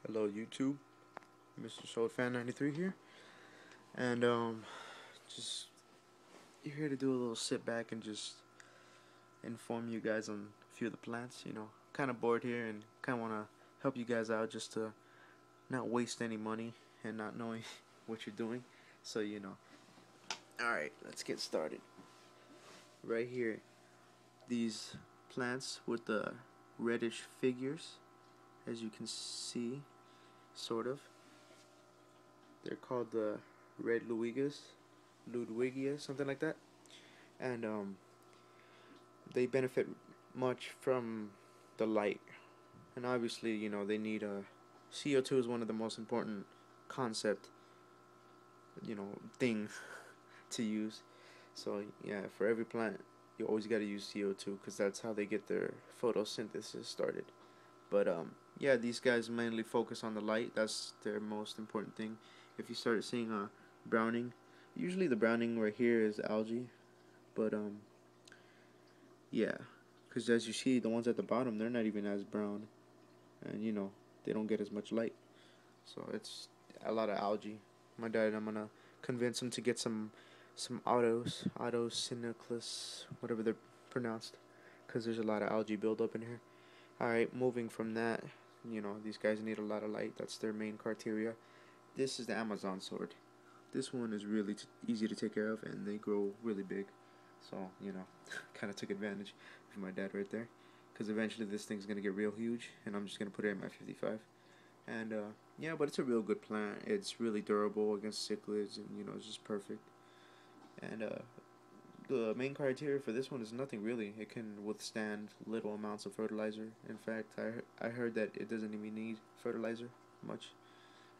Hello YouTube, Mr. SoulFan93 here, and just here to do a little sit back and just inform you guys on a few of the plants. Kind of bored here and kind of want to help you guys out just to not waste any money and not knowing what you're doing. So alright, let's get started. Right here, these plants with the reddish figures, as you can see, sort of. They're called the red Ludwigia, something like that. And they benefit much from the light. And obviously, they need CO2 is one of the most important concept, thing to use. So yeah, for every plant, you always got to use CO2 because that's how they get their photosynthesis started. But yeah, these guys mainly focus on the light. That's their most important thing. If you start seeing browning, usually the browning right here is algae, but yeah, because as you see, the ones at the bottom, they're not even as brown, and they don't get as much light. So it's a lot of algae. My dad, I'm gonna convince him to get some autosyniclus, whatever they're pronounced, because there's a lot of algae buildup in here. Alright, moving from that, these guys need a lot of light. That's their main criteria. This is the Amazon sword. This one is really easy to take care of, and they grow really big. So, kind of took advantage of my dad right there. Because eventually this thing's going to get real huge, and I'm just going to put it in my 55. And, yeah, but it's a real good plant. It's really durable against cichlids, and, it's just perfect. And, the main criteria for this one is nothing really. It can withstand little amounts of fertilizer. In fact, I heard that it doesn't even need fertilizer much.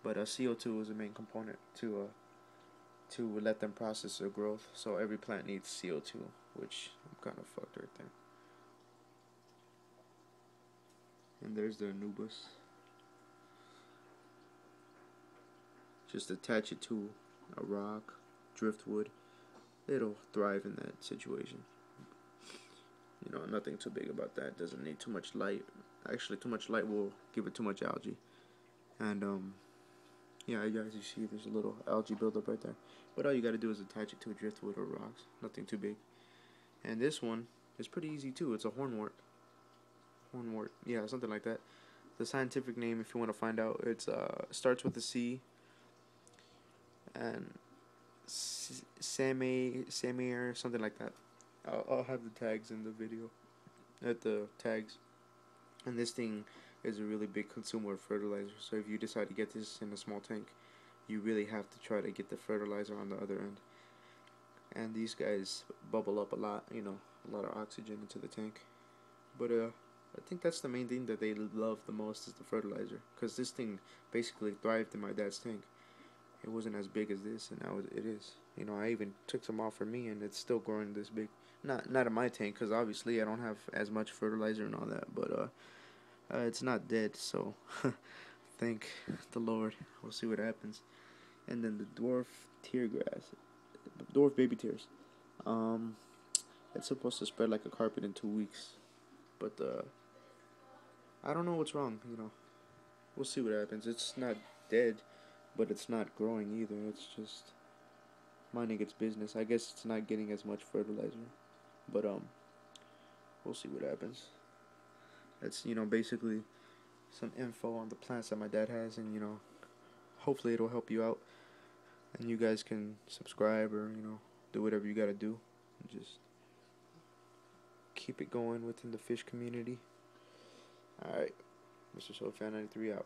But CO2 is the main component to let them process their growth. So every plant needs CO2, which I'm kind of fucked right there. And there's the anubis. Just attach it to a rock, driftwood. It'll thrive in that situation. Nothing too big about that. Doesn't need too much light. Actually, too much light will give it too much algae. And yeah, as you see, there's a little algae buildup right there. But all you gotta do is attach it to a driftwood or rocks. Nothing too big. And this one is pretty easy too. It's a hornwort. Hornwort, yeah, something like that. The scientific name, if you want to find out, it's starts with a C. And Samir, something like that. I'll have the tags in the video. At the tags. And this thing is a really big consumer of fertilizer. So if you decide to get this in a small tank, you really have to try to get the fertilizer on the other end. And these guys bubble up a lot, a lot of oxygen into the tank. But I think that's the main thing that they love the most is the fertilizer. Because this thing basically thrived in my dad's tank. It wasn't as big as this, and now it is. I even took some off for me, and it's still growing this big. Not in my tank, because obviously I don't have as much fertilizer and all that. But it's not dead, so thank the Lord. We'll see what happens. And then the dwarf tear grass, dwarf baby tears. It's supposed to spread like a carpet in 2 weeks, but I don't know what's wrong. We'll see what happens. It's not dead, but it's not growing either. It's just minding its business. I guess it's not getting as much fertilizer, but we'll see what happens. That's basically some info on the plants that my dad has, and hopefully it'll help you out, and you guys can subscribe or do whatever you gotta do, and just keep it going within the fish community. Alright, Mr. SoulFan93 out.